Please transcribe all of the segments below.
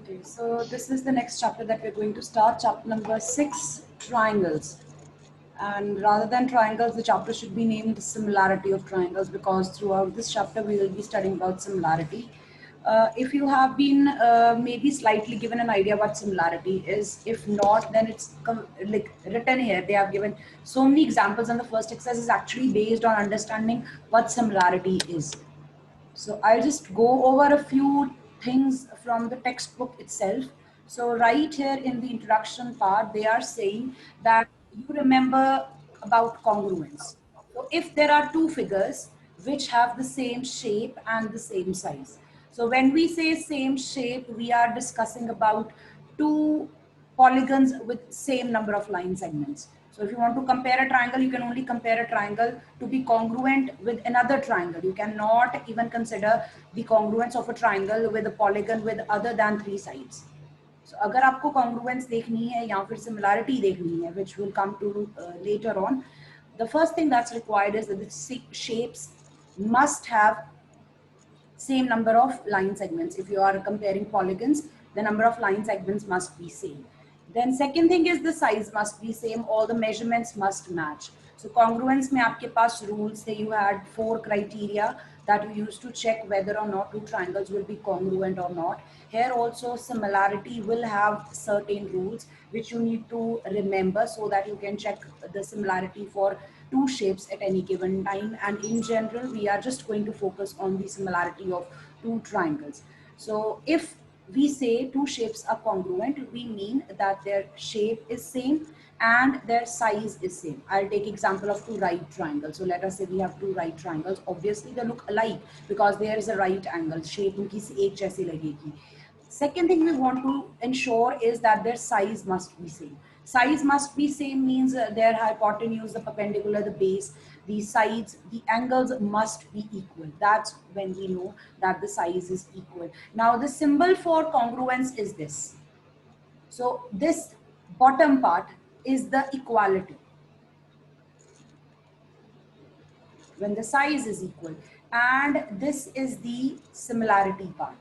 Okay, so this is the next chapter that we're going to start, chapter number 6, triangles. And rather than triangles, the chapter should be named similarity of triangles, because throughout this chapter we will be studying about similarity. If you have been maybe slightly given an idea what similarity is, if not, then it's like written here. They have given so many examples, and the first exercise is actually based on understanding what similarity is. So I'll just go over a few things from the textbook itself. So right here in the introduction part, they are saying that you remember about congruence. So if there are two figures which have the same shape and the same size. So when we say same shape, we are discussing about two polygons with same number of line segments. So if you want to compare a triangle, you can only compare a triangle to be congruent with another triangle. You cannot even consider the congruence of a triangle with a polygon with other than 3 sides. So अगर आपको congruence देखनी है या फिर similarity देखनी है, which will come to later on, the first thing that's required is that the shapes must have same number of line segments. If you are comparing polygons, the number of line segments must be same. Then second thing is the size must be same. All the measurements must match. So congruence में आपके पास rules थे. You had 4 criteria that you used to check whether or not two triangles will be congruent or not. Here also similarity will have certain rules which you need to remember so that you can check the similarity for two shapes at any given time. And in general, we are just going to focus on the similarity of two triangles. So if we say two shapes are congruent, we mean that their shape is same and their size is same. I'll take example of two right triangles. So let us say we have two right triangles. Obviously they look alike because there is a right angle. Shape उनकी एक जैसी लगेगी. Second thing we want to ensure is that their size must be same. Size must be same means their hypotenuse, the perpendicular, the base, the sides, the angles must be equal. That's when we know that the size is equal. Now the symbol for congruence is this. So this bottom part is the equality. When the size is equal. And this is the similarity part.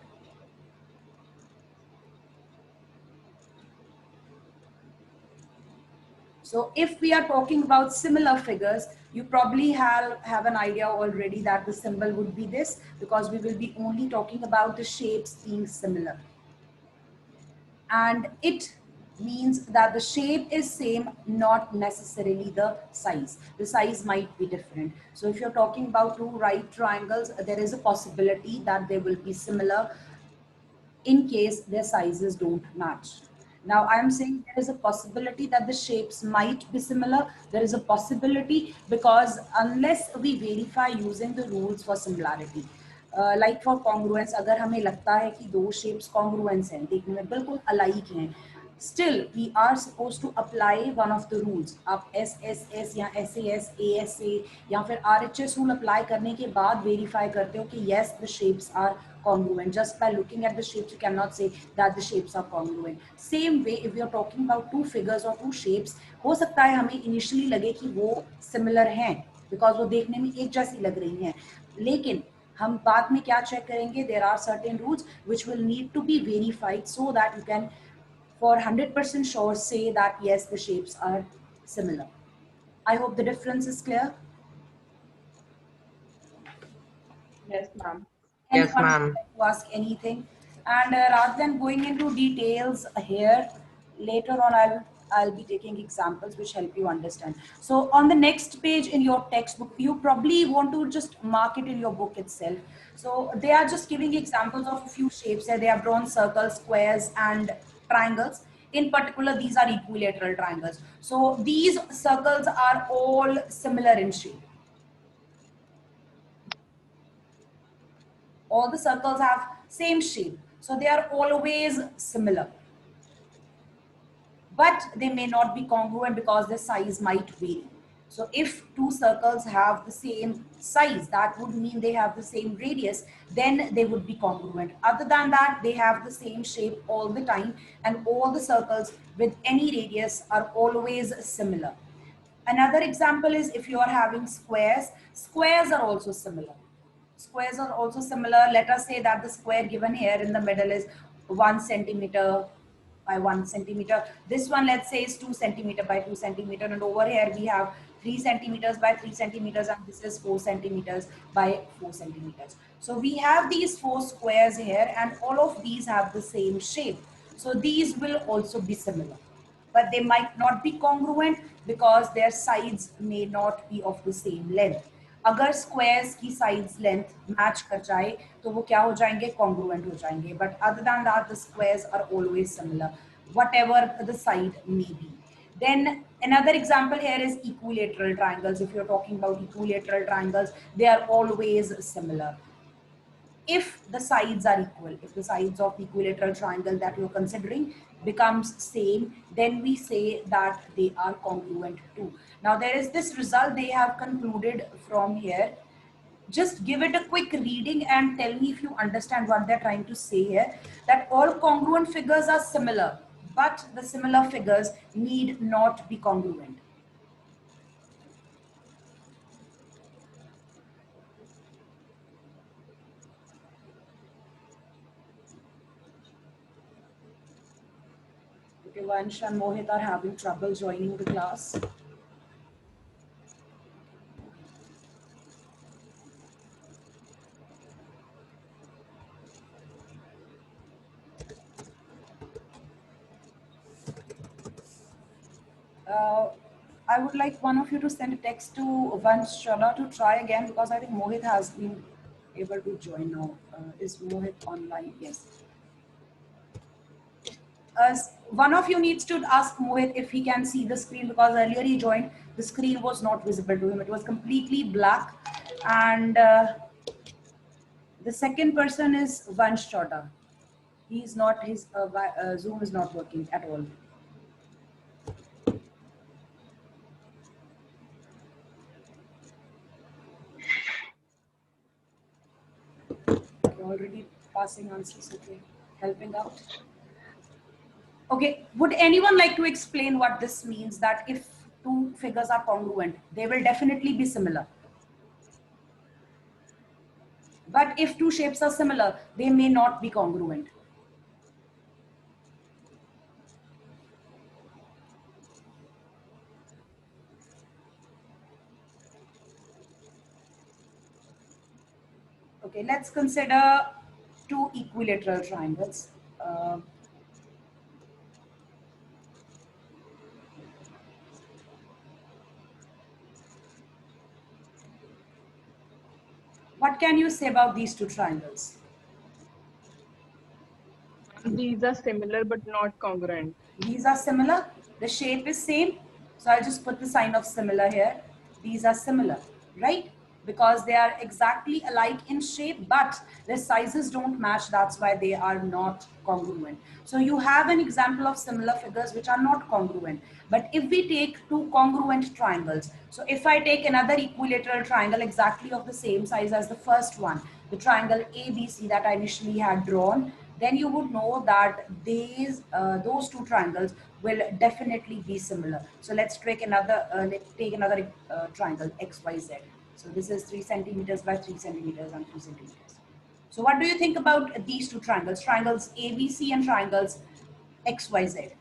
So if we are talking about similar figures, you probably have an idea already that the symbol would be this, because we will be only talking about the shapes being similar. And it means that the shape is same, not necessarily the size. The size might be different. So if you're talking about two right triangles, there is a possibility that they will be similar in case their sizes don't match. Now I'm saying there is a possibility that the shapes might be similar. There is a possibility because unless we verify using the rules for similarity, like for congruence, अगर हमें लगता है कि दो shapes congruence हैं, देखने में बिल्कुल alike हैं, still we are supposed to apply one of the rules. आप SSS या SAS, ASA या फिर RHS rule apply करने के बाद verify करते हो कि yes, the shapes are congruent. Just by looking at the shapes, you cannot say that the shapes are congruent. Same way, if we are talking about two figures or two shapes, हो सकता है हमें initially लगे कि वो similar हैं, because वो देखने में एक जैसी लग रही हैं, लेकिन हम बाद में क्या चेक करेंगे? There are certain rules which will need to be verified so that you can for 100% sure say that yes, the shapes are similar. I hope the difference is clear. Yes, ma'am. Yes, ma'am. To ask anything, and rather than going into details here, later on I'll be taking examples which help you understand. So on the next page in your textbook, you probably want to just mark it in your book itself. So they are just giving examples of a few shapes here. They have drawn circles, squares, and triangles. In particular, these are equilateral triangles. So these circles are all similar in shape. All the circles have same shape, so they are always similar, but they may not be congruent because the size might vary. So if two circles have the same size, that would mean they have the same radius, then they would be congruent. Other than that, they have the same shape all the time, and all the circles with any radius are always similar. Another example is if you are having squares, squares are also similar. Squares are also similar. Let us say that the square given here in the middle is 1 centimeter by 1 centimeter. This one, let's say, is 2 centimeter by 2 centimeter, and over here we have 3 centimeters by 3 centimeters, and this is 4 centimeters by 4 centimeters. So we have these 4 squares here, and all of these have the same shape. So these will also be similar, but they might not be congruent because their sides may not be of the same length. अगर squares की sides length match कर जाए तो वो क्या हो जाएंगे, congruent हो जाएंगे. But other than that the squares are always similar whatever the side may be. Then another example here is equilateral triangles. If you're talking about equilateral triangles, they are always similar if the sides are equal. If the sides of equilateral triangle that you're considering becomes same, then we say that they are congruent too. Now there is this result they have concluded from here. Just give it a quick reading and tell me if you understand what they're trying to say here. That all congruent figures are similar, but the similar figures need not be congruent. Okay, Vansh and Mohit are having trouble joining the class. I would like one of you to send a text to Vansh Chala to try again, because I think Mohit has been able to join now. Is Mohit online? Yes. One of you needs to ask Mohit if he can see the screen, because earlier he joined, the screen was not visible to him. It was completely black. And the second person is Vansh Chota. He's not, his Zoom is not working at all. Okay, already passing answers, okay, helping out. Okay, would anyone like to explain what this means, that if two figures are congruent, they will definitely be similar. But if two shapes are similar, they may not be congruent. Okay, let's consider two equilateral triangles. What can you say about these two triangles? These are similar but not congruent. These are similar. The shape is same. So I'll just put the sign of similar here. These are similar, right? Because they are exactly alike in shape, but their sizes don't match. That's why they are not congruent. So you have an example of similar figures which are not congruent. But if we take two congruent triangles, so if I take another equilateral triangle exactly of the same size as the first one, the triangle ABC that I initially had drawn, then you would know that those two triangles will definitely be similar. So let's take another triangle XYZ. So this is 3 centimeters by 3 centimeters and 3 centimeters. So what do you think about these two triangles, triangles ABC and triangles XYZ?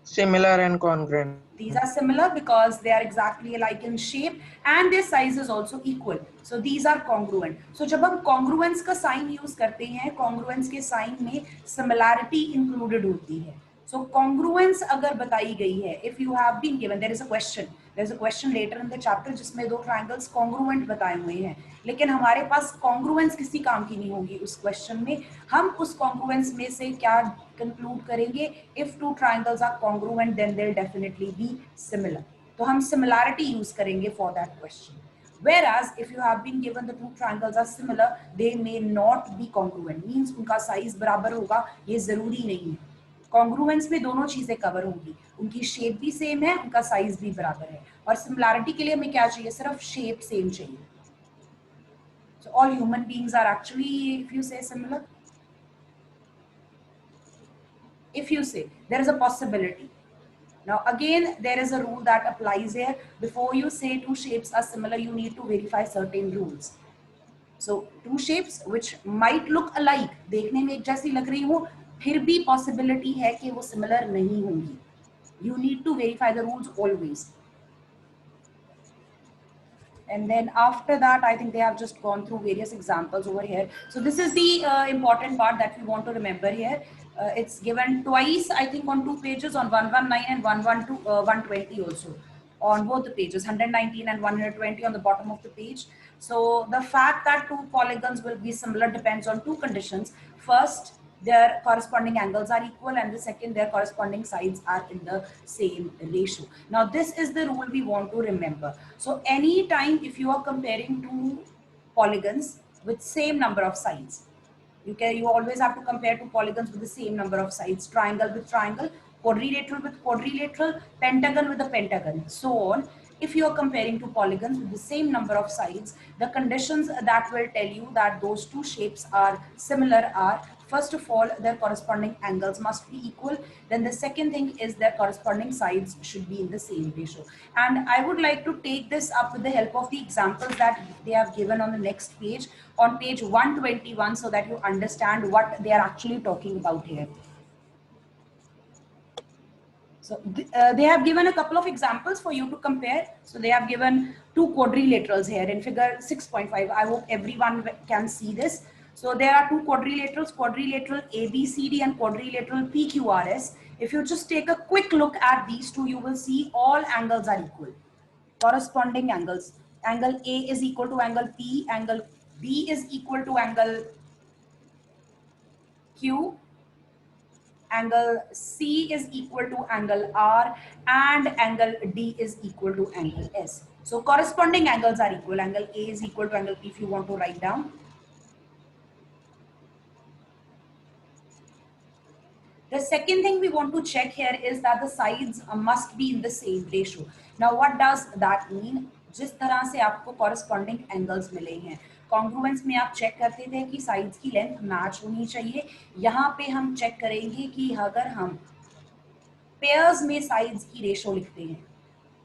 Similar and congruent. These are similar because they are exactly alike in shape and their size is also equal. So these are congruent. So जब हम congruence का sign use करते हैं, congruence के sign में similarity included होती है. So congruence अगर बताई गई है, if you have been given, there is a question later in the chapter जिसमें दो triangles congruent बताए हुए हैं, लेकिन हमारे पास congruence किसी काम की नहीं होगी उस question में. हम उस congruence में से क्या conclude करेंगे? If two triangles are congruent, then they'll definitely be similar. तो हम similarity use करेंगे for that question. Whereas if you have been given the two triangles are similar, they may not be congruent. Means उनका size बराबर होगा, ये जरूरी नहीं है. कॉन्ग्रुएंस में दोनों चीजें कवर होंगी, उनकी शेप भी सेम है, उनका साइज भी बराबर है. और सिमिलैरिटी के लिए हमें क्या चाहिए? सिर्फ शेप सेम चाहिए. So all human beings are actually, if you say similar, if you say there is a possibility. Now again, there is a rule that applies here. Before you say two shapes are similar, you need to verify certain rules. So two shapes which might look alike, देखने में एक जैसी लग रही हो, फिर भी possibility है कि वो similar नहीं होंगी. You need to verify the rules always. And then after that, I think they have just gone through various examples over here. So this is the important part that we want to remember here. It's given twice, I think, on 2 pages, on 119 and 112, 120 also, on both the pages, 119 and 120 on the bottom of the page. So the fact that two polygons will be similar depends on two conditions. First, their corresponding angles are equal, and the second, their corresponding sides are in the same ratio. Now this is the rule we want to remember. So anytime if you are comparing two polygons with same number of sides, you always have to compare two polygons with the same number of sides, triangle with triangle, quadrilateral with quadrilateral, pentagon with a pentagon, so on. If you are comparing two polygons with the same number of sides, the conditions that will tell you that those two shapes are similar are, first of all, their corresponding angles must be equal. Then the second thing is their corresponding sides should be in the same ratio. And I would like to take this up with the help of the examples that they have given on the next page, on page 121, so that you understand what they are actually talking about here. So they have given a couple of examples for you to compare. So they have given two quadrilaterals here in figure 6.5. I hope everyone can see this. So there are two quadrilaterals, quadrilateral ABCD and quadrilateral PQRS. If you just take a quick look at these two, you will see all angles are equal. Corresponding angles. Angle A is equal to angle P, angle B is equal to angle Q, angle C is equal to angle R, and angle D is equal to angle S. So corresponding angles are equal. Angle A is equal to angle P if you want to write down. The second thing we want to check here is that the sides must be in the same ratio. Now what does that mean? जिस तरह से आपको corresponding angles मिले हैं, congruence में आप check करते थे कि sides की length match होनी चाहिए. यहाँ पे हम चेक करेंगे कि अगर हम pairs में sides की ratio लिखते हैं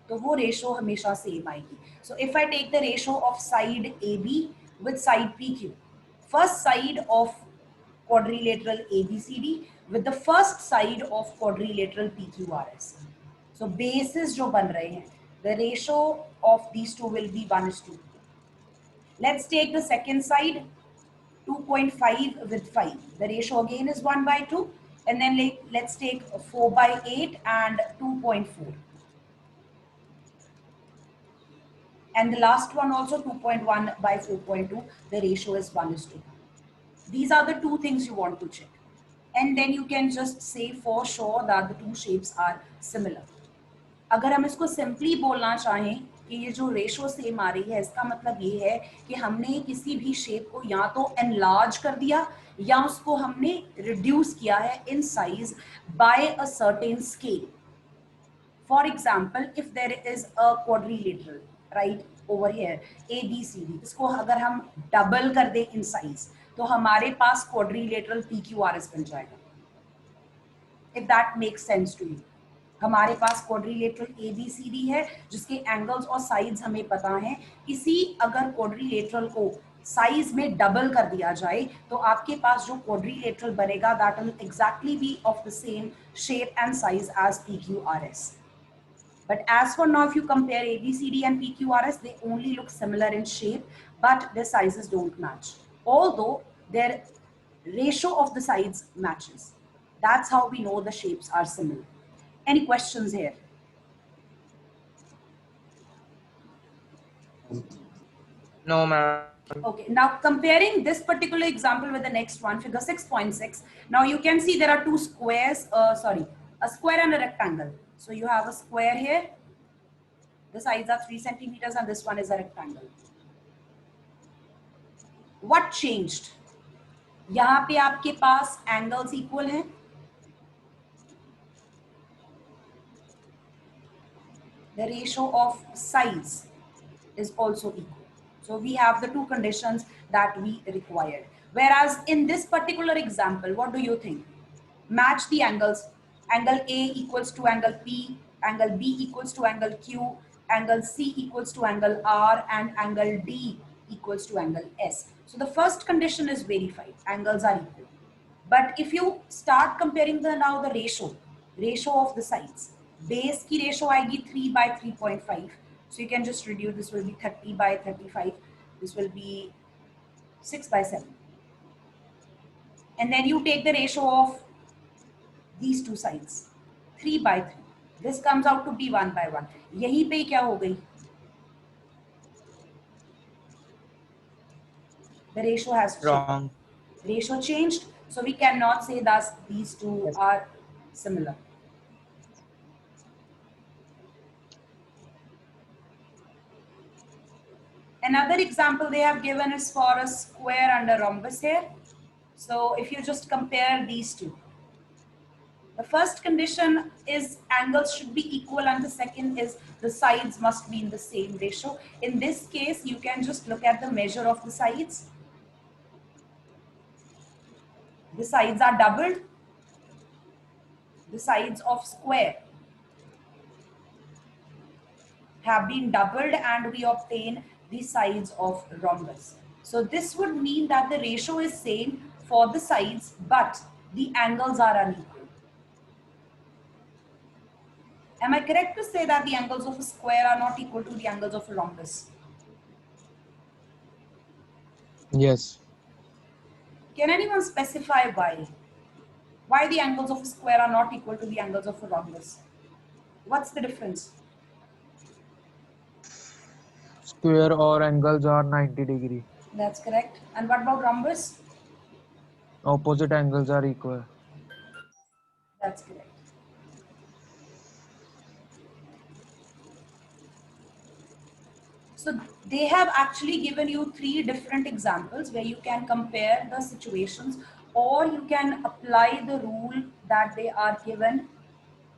तो वो ratio हमेशा same आएगी. So if I take the ratio of side AB with side PQ, first side of quadrilateral ABCD with the first side of quadrilateral PQRS. So bases जो बन रहे हैं, the ratio of these two will be 1:2. Let's take the second side, 2.5 with 5. The ratio again is 1/2. And then let's take 4/8 and 2.4. And the last one also 2.1 by 4.2. The ratio is 1:2. These are the two things you want to check. And then you can just say for sure that the two shapes are similar. अगर हम इसको simply बोलना चाहें कि ये जो ratio same आ रही है, इसका मतलब ये है कि हमने किसी भी शेप को या तो एनलार्ज कर दिया या उसको हमने रिड्यूस किया है in size by a certain scale. For example, if there is a quadrilateral right over here ABCD, इसको अगर हम डबल कर दें इन साइज तो हमारे पास क्वाड्रिलेटरल PQRS बन जाएगा. If that makes sense to you. हमारे पास क्वाड्रिलेटरल ABCD है जिसके एंगल्स और साइड्स हमें पता हैं. इसी अगर क्वाड्रिलेटरल को साइज में डबल कर दिया जाए तो आपके पास जो क्वाड्रिलेटरल बनेगा that will exactly be of the same shape and size as PQRS. But as for now, if you compare ABCD and PQRS, they only look similar in shape, but their sizes don't match. Although their ratio of the sides matches. That's how we know the shapes are similar. Any questions here? No, ma'am. Okay, now comparing this particular example with the next one, figure 6.6. Now you can see there are two squares, a square and a rectangle. So you have a square here. The sides are 3 centimeters and this one is a rectangle. What changed? यहाँ पे आपके पास angles equal हैं. The ratio of sides is also equal. So we have the two conditions that we required. Whereas in this particular example, what do you think? Match the angles. Angle A equals to angle P, angle B equals to angle Q, angle C equals to angle R, and angle D equals to angle S. So the first condition is verified, angles are equal. But if you start comparing now the ratio of the sides, base की ratio आएगी 3 by 3.5. So you can just reduce, this will be 30 by 35. This will be 6 by 7. And then you take the ratio of these two sides, 3 by 3. This comes out to be 1 by 1. यहीं पे क्या हो गई? The ratio has changed. Wrong. Ratio changed, so we cannot say that these two are similar. Another example they have given is for a square and a rhombus here. So if you just compare these two, the first condition is angles should be equal and the second is the sides must be in the same ratio. In this case, you can just look at the measure of the sides. The sides are doubled. The sides of square have been doubled and we obtain the sides of rhombus. So this would mean that the ratio is same for the sides, but the angles are unequal. Am I correct to say that the angles of a square are not equal to the angles of a rhombus? Yes. Can anyone specify why? Why the angles of a square are not equal to the angles of a rhombus? What's the difference? Square or angles are 90 degree. That's correct. And what about rhombus? Opposite angles are equal. That's correct. So they have actually given you 3 different examples where you can compare the situations, or you can apply the rule that they are given,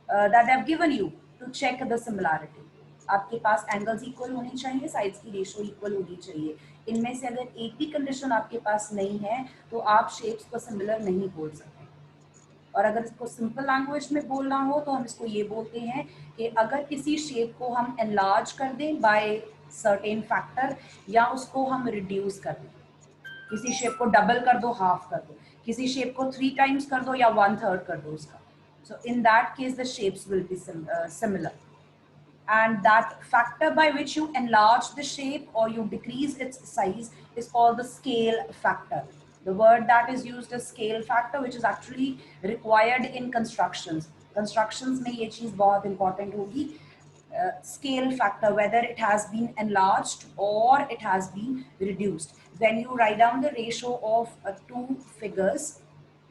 that they have given you to check the similarity. आपके पास angles equal होने चाहिए, sides की ratio equal होनी चाहिए. इनमें से अगर एक भी कंडीशन आपके पास नहीं है तो आप शेप्स को सिमिलर नहीं बोल सकते. और अगर इसको सिंपल लैंग्वेज में बोलना हो तो हम इसको ये बोलते हैं कि अगर किसी शेप को हम एनलार्ज कर दें बाय सर्टेन फैक्टर, या उसको हम रिड्यूस कर दें, किसी शेप को डबल कर दो, हाफ कर दो, किसी शेप को 3 टाइम्स कर दो या 1/3 कर दो उसका. So in that case the shapes will be similar. And that factor by which you enlarge the shape or you decrease its size is called the scale factor. The word that is used is scale factor, which is actually required in constructions. Constructions में ये चीज़ बहुत important होगी. Scale factor, whether it has been enlarged or it has been reduced. When you write down the ratio of 2 figures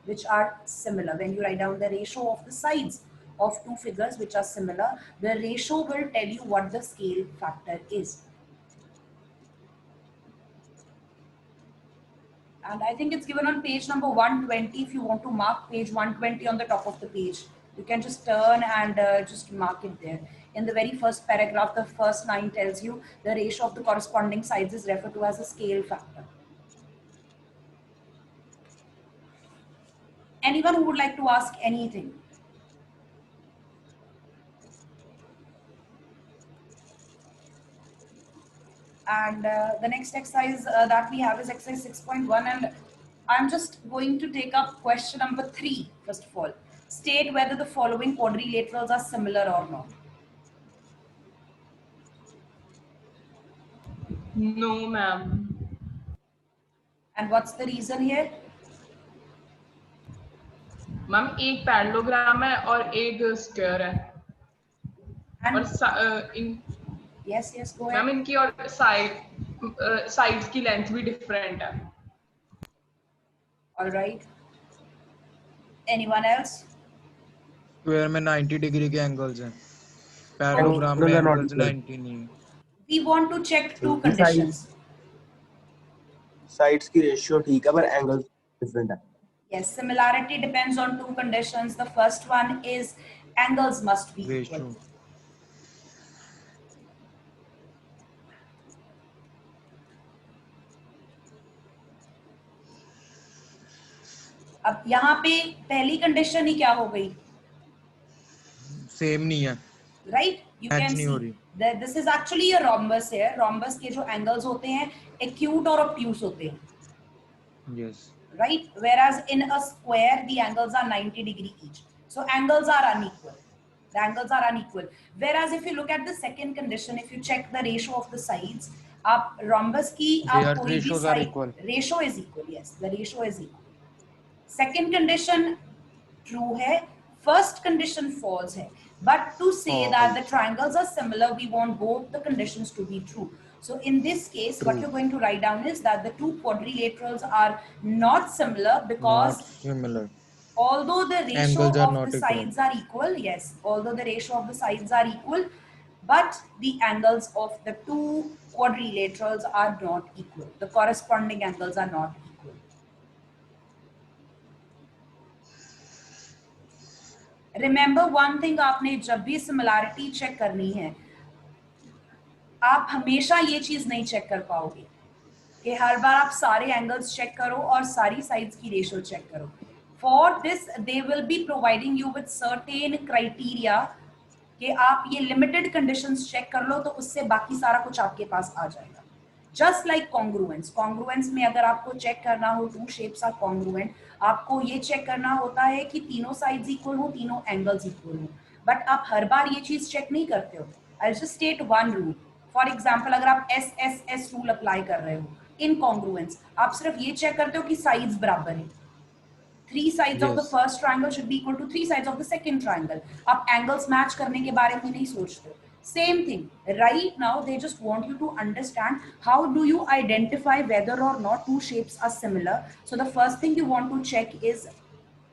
which are similar, when you write down the ratio of the sides of 2 figures which are similar, the ratio will tell you what the scale factor is. And I think it's given on page number 120. If you want to mark page 120 on the top of the page, you can just turn and just mark it there. In the very first paragraph, the first line tells you the ratio of the corresponding sides is referred to as a scale factor. Anyone who would like to ask anything? And the next exercise that we have is exercise 6.1, and I'm just going to take up question number 3 first of all. State whether the following quadrilaterals are similar or not. No, ma'am. And what's the reason here? Ma'am एक parallelogram है और एक square है. And और yes, go ma'am ahead. इनकी और sides की length भी डिफरेंट है. All right. Anyone else? Square में 90 डिग्री के एंगल्स हैं, पैरेललोग्राम में एंगल्स 90 नहीं है. We want to check 2 conditions. Sides की रेशियो ठीक है पर एंगल डिफरेंट है. Yes, similarity depends on 2 conditions. The first one is angles must be equal. Ratio. अब यहाँ पे पहली कंडीशन ही क्या हो गई? सेम नहीं है, Right? You Match can नहीं हो see रही. that this is actually a rhombus here. Rhombus के जो angles होते हैं acute और obtuse होते हैं. Yes. right? Whereas in a square, the angles are 90 degree each. So angles are unequal. The angles are unequal. Whereas if you look at the second condition, if you check the ratio of the sides, आप rhombus की आप Their कोई भी ratios are side equal. ratio is equal. Yes, the ratio is equal. Second condition true है, first condition false है. But to say that the triangles are similar, we want both the conditions to be true. So in this case, what True. you're going to write down is that the two quadrilaterals are not similar Not because similar. although the ratio Angles are of not the equal. sides are equal, yes, although the ratio of the sides are equal, but the angles of the two quadrilaterals are not equal. The corresponding angles are not equal. Remember one thing, आपने जब भी similarity check करनी है, आप हमेशा ये चीज नहीं चेक कर पाओगे कि हर बार आप सारे एंगल्स चेक करो और सारी साइड्स की रेशियो चेक करो. For this they will be providing you with certain criteria कि आप ये लिमिटेड कंडीशंस चेक कर लो तो उससे बाकी सारा कुछ आपके पास आ जाएगा. जस्ट लाइक कॉन्ग्रुएंस, कॉन्ग्रुएंस में अगर आपको चेक करना हो टू शेप्स आर कॉन्ग्रुएंट, आपको ये चेक करना होता है कि तीनों साइड्स इक्वल हो, तीनों एंगल्स इक्वल हो. बट आप हर बार ये चीज चेक नहीं करते हो. I just state one rule. For example, अगर आप S S S rule apply कर रहे हो इन कॉन्ग्रुएंस, आप सिर्फ ये चेक करते हो कि साइड्स बराबर है. 3 sides of the Yes. first triangle should be equal to 3 sides of the second triangle. आप angles match करने के बारे में नहीं सोचते. Same thing. Right now, they just want you to understand how do you identify whether or not two shapes are similar. So the first thing you want to check is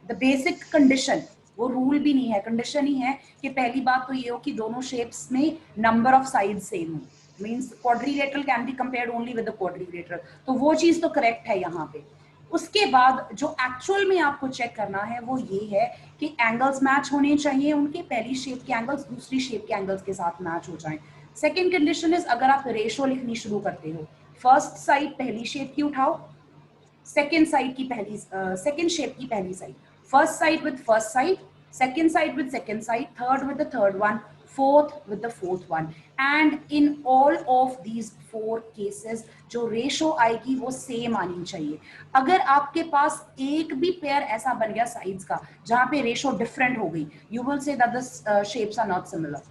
the basic condition. वो rule भी नहीं है, condition ही है कि पहली बात तो ये हो कि दोनों शेप्स में नंबर ऑफ साइड सेम हो. Means quadrilateral can be compared only with the quadrilateral. तो वो चीज तो करेक्ट है यहाँ पे. उसके बाद जो एक्चुअल में आपको चेक करना है वो ये है कि एंगल्स मैच होने चाहिए उनके. पहली शेप के एंगल्स दूसरी शेप के एंगल्स के साथ मैच हो जाएं. सेकंड कंडीशन इज अगर आप रेशियो लिखनी शुरू करते हो, फर्स्ट साइड पहली शेप की उठाओ, सेकंड साइड की पहली सेकंड शेप की पहली side, first side with first side, second side with second side, third with the third one, fourth with the fourth one. And in all of these 4 cases जो ratio आएगी वो same आनी चाहिए. अगर आपके पास एक भी पेयर ऐसा बन गया साइड्स का जहां पे रेशो डिफरेंट हो गई, you will say that the shapes are not similar.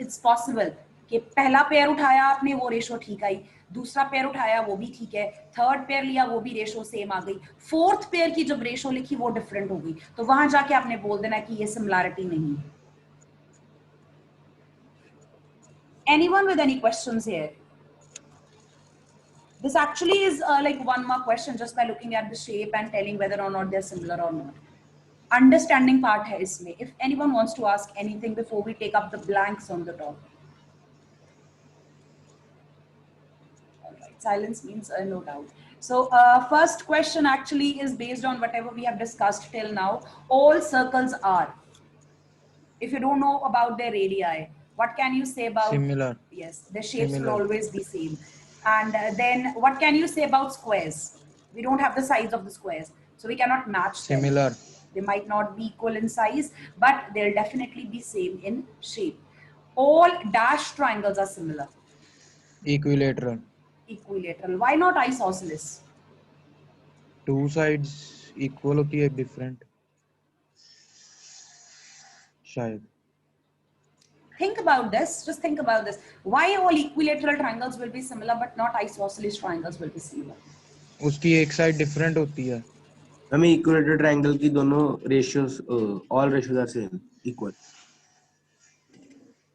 It's possible कि पहला पेयर उठाया आपने वो रेशो ठीक आई, दूसरा पेयर उठाया वो भी ठीक है, थर्ड पेयर लिया वो भी रेशो सेम आ गई, फोर्थ पेयर की जब रेशो लिखी वो डिफरेंट हो गई, तो वहां जाके आपने बोल देना कि ये सिमिलैरिटी नहीं है. Anyone with any questions here? This actually is like 1 mark question just by looking at the shape and telling whether or not they're similar or not. Understanding part है इसमें. If anyone wants to ask anything before we take up the blanks on the top. Silence means no doubt. So first question actually is based on whatever we have discussed till now. All circles are. If you don't know about their radii, what can you say about? Similar. Yes, the shapes Similar. will always be same. And then what can you say about squares? We don't have the sides of the squares, so we cannot match them. Similar. They might not be equal in size, but they'll definitely be same in shape. All dashed triangles are similar. Equilateral. Equilateral. Why not isosceles? Two sides equal होती है, different. शायद. Think about this. Just think about this. Why all equilateral triangles will be similar, but not isosceles triangles will be similar? उसकी एक side different होती है. हमें equilateral triangle की दोनों ratios all ratios are same equal.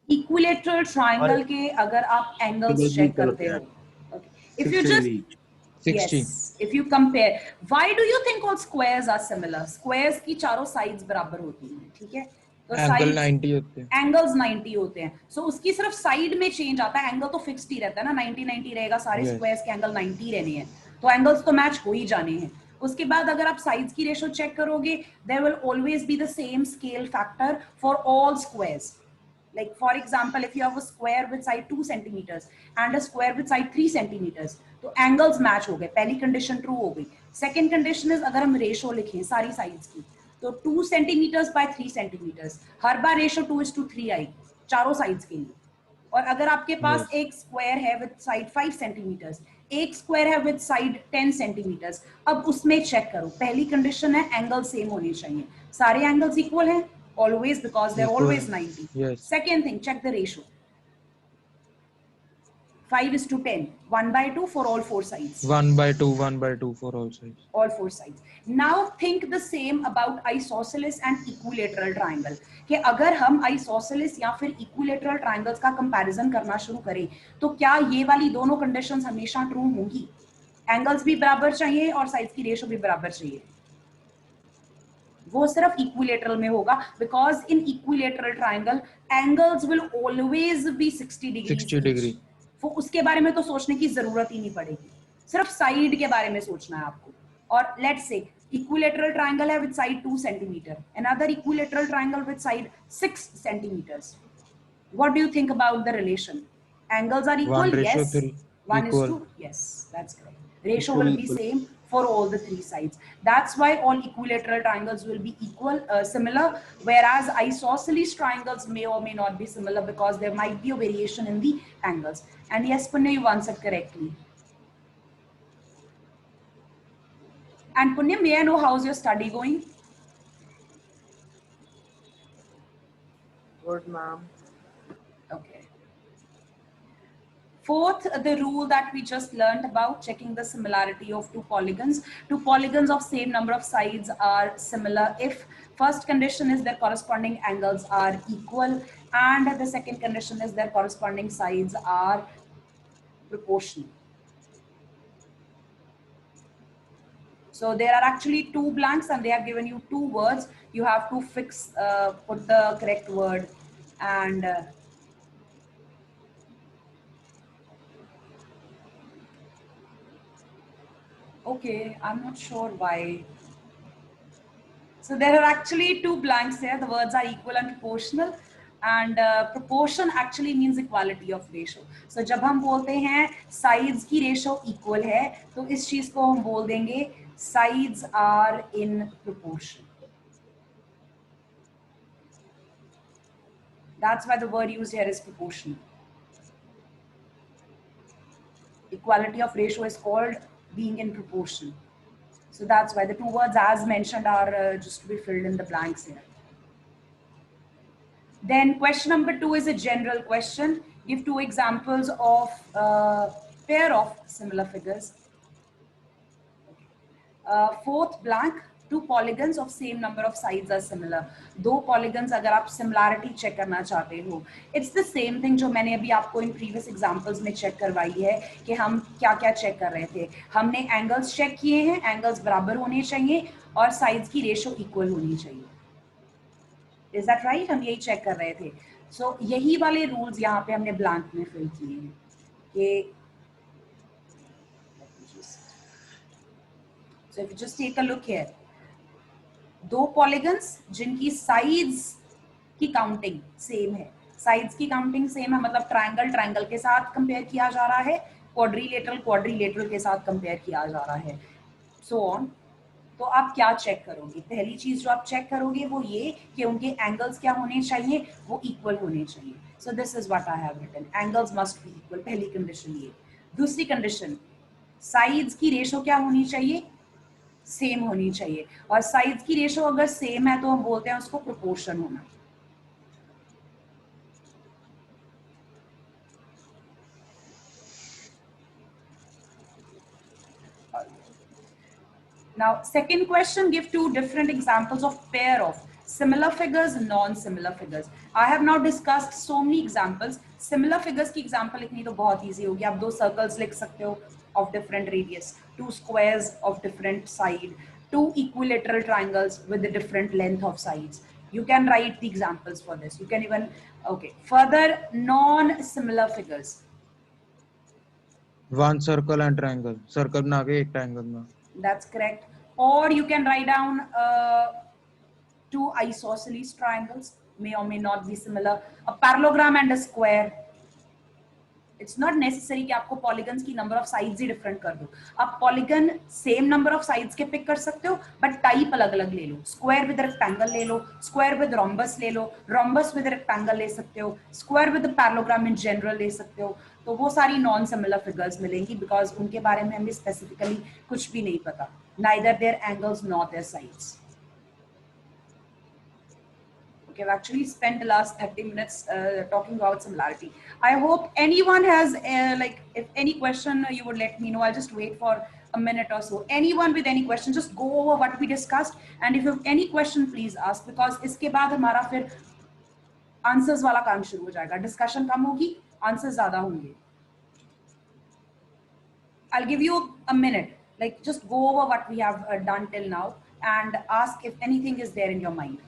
Equilateral triangle के अगर आप angles Angles check equal करते होते हो, okay. If you 60 just degree each. 60. yes, if you compare, why do you think all squares are similar? Squares की चारों sides बराबर होती हैं, ठीक है? तो Angle sides 90 होते हैं. एंगल्स 90 होते हैं. सो उसकी सिर्फ साइड में चेंज आता है, एंगल तो फिक्स्ड ही रहता है ना, 90 90 रहेगा, सारे Yes. स्क्वायर्स के एंगल 90 रहने हैं, तो एंगल्स तो मैच हो ही जाने हैं. उसके बाद अगर आप साइड्स की रेशियो चेक करोगे, there will always be the same scale factor for all squares. Like for example, if you have a square with side 2 centimeters and a square with side 3 centimeters, तो angles match हो गए, पहली condition true हो गई. Second condition is अगर हम ratio लिखें सारी साइड्स की, तो 2 सेंटीमीटर्स बाय 3 सेंटीमीटर्स, हर बार रेशियो 2:3 आएगी चारों साइड्स के लिए. और अगर आपके पास एक स्क्वायर है विद साइड 5 सेंटीमीटर्स, एक स्क्वायर है विद साइड 10 सेंटीमीटर्स। अब उसमें चेक करो, पहली कंडीशन है एंगल सेम होने चाहिए, सारे एंगल्स इक्वल हैं always because they are Equal. Always 90। Yes. Second thing, check the ratio, 5:10, 1/2 for all four sides. 1/2, 1/2 for all sides. All four sides. Now think the same about isosceles and equilateral triangle. कि अगर हम isosceles या फिर equilateral triangles का comparison करना शुरू करें तो क्या ये वाली दोनों conditions हमेशा true होंगी? Angles भी बराबर चाहिए और sides की ratio भी बराबर चाहिए। वो सिर्फ equilateral में होगा because in equilateral triangle angles will always be 60 degrees 60 degree. वो उसके बारे में तो सोचने की जरूरत ही नहीं पड़ेगी, सिर्फ साइड के बारे में सोचना है आपको। और लेट्स से इक्विलेटरल ट्रायंगल है with side 2 centimetre, another equilateral triangle with side 6 सेंटीmeters. What do you think about the relation? Angles are equal? 1:3. Yes. 1 Equal. is to? Yes, that's correct. Ratio Equal, will be equal. same for all the three sides. That's why all equilateral triangles will be equal, similar, whereas isosceles triangles may or may not be similar because there might be a variation in the angles. And yes, Punya, you answered correctly. And Punya, may I know how's your study going? Good, ma'am. Okay. Fourth, the rule that we just learned about checking the similarity of two polygons. Two polygons of same number of sides are similar if first condition is their corresponding angles are equal, and the second condition is their corresponding sides are proportional. So there are actually two blanks and they have given you two words. You have to fix, put the correct word and okay, I'm not sure why. So there are actually two blanks here. The words are equal and proportional, and proportion actually means equality of ratio. So जब हम बोलते हैं sides की ratio equal है, तो इस चीज को हम बोल देंगे sides are in proportion. That's why the word used here is proportional. Equality of ratio is called being in proportion. So that's why the two words as mentioned are just to be filled in the blanks here. Then question number 2 is a general question. Give two examples of pair of similar figures. Fourth blank, two polygons of same number of sides are similar. दो polygons अगर आप similarity check करना चाहते हो, it's the same thing जो मैंने अभी आपको in previous examples में check करवाई है कि हम क्या क्या check कर रहे थे। हमने angles check किए हैं, angles बराबर होने चाहिए और sides की ratio equal होनी चाहिए। Is that right? हम यही check कर रहे थे। So यही वाले rules यहाँ पे हमने blank में fill किए हैं कि so if you just take a look here, दो पॉलीगन्स जिनकी साइड्स की काउंटिंग सेम है, साइड्स की काउंटिंग सेम है मतलब ट्रायंगल ट्रायंगल के साथ कंपेयर किया जा रहा है, क्वाड्रिलेटरल क्वाड्रिलेटरल के साथ कंपेयर किया जा रहा है, सो ऑन। तो आप क्या चेक करोगे? पहली चीज जो आप चेक करोगे वो ये कि उनके एंगल्स क्या होने चाहिए, वो इक्वल होने चाहिए। So this is what I have written, angles must be equal, पहली कंडीशन ये। दूसरी कंडीशन, साइड्स की रेशो क्या होनी चाहिए, सेम होनी चाहिए, और साइड्स की रेशो अगर सेम है तो हम बोलते हैं उसको प्रोपोर्शन होना। Now, second question, give two different examples of pair of similar figures, non-similar figures. I have now discussed so many examples. Similar figures की example लिखनी तो बहुत easy होगी, आप दो circles लिख सकते हो of different radius, two squares of different side, two equilateral triangles with a different length of sides. You can write the examples for this. You can even, okay. Further, non-similar figures. One circle and triangle. Circle बना के एक triangle में. That's correct. Or you can write down two isosceles triangles, may or may not be similar. A parallelogram and a square. It's not necessary कि आपको polygons की number of sides he different कर दो. आप polygon same number of sides के pick कर सकते हो बट टाइप अलग अलग ले लो. स्क्वायर विद रेक्टेंगल ले लो, स्क्वायर विद रोम्बस ले लो, रोम्बस विद रेक्टेंगल ले सकते हो, square with parallelogram in general ले सकते हो. तो वो सारी नॉन सिमिलर फिगर्स मिलेंगी बिकॉज उनके बारे में हमें स्पेसिफिकली कुछ भी नहीं पता. Neither their angles nor their sides. Okay, I've actually spent the last 30 minutes talking about similarity. I hope anyone has like, if any question you would let me know. I'll just wait for a minute or so. Anyone with any question, just go over what we discussed, and if you have any question, please ask, because इसके बाद हमारा फिर answers वाला काम शुरू हो जाएगा. Discussion कम होगी, answers ज़्यादा होंगे. I'll give you a minute. Like, just go over what we have done till now and ask if anything is there in your mind.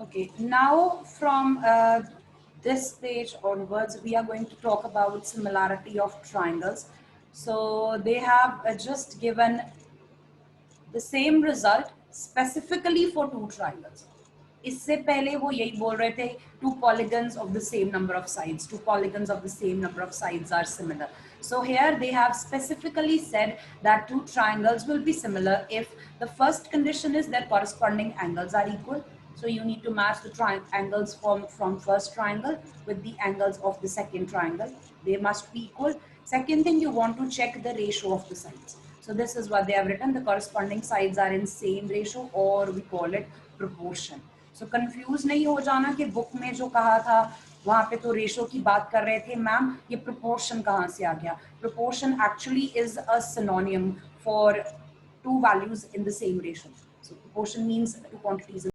Okay, now from this page onwards, we are going to talk about similarity of triangles. So they have just given the same result specifically for two triangles. इससे पहले वो यही बोल रहे थे two polygons of the same number of sides, two polygons of the same number of sides are similar. So here they have specifically said that two triangles will be similar if the first condition is their corresponding angles are equal. So you need to match the angles from first triangle with the angles of the second triangle. They must be equal. Second thing, you want to check the ratio of the sides. So this is what they have written. The corresponding sides are in same ratio, or we call it proportion. So confuse नहीं हो जाना कि book में जो कहा था वहाँ पे तो ratio की बात कर रहे थे मैम, ये proportion कहाँ से आ गया? Proportion actually is a synonym for two values in the same ratio. So proportion means two quantities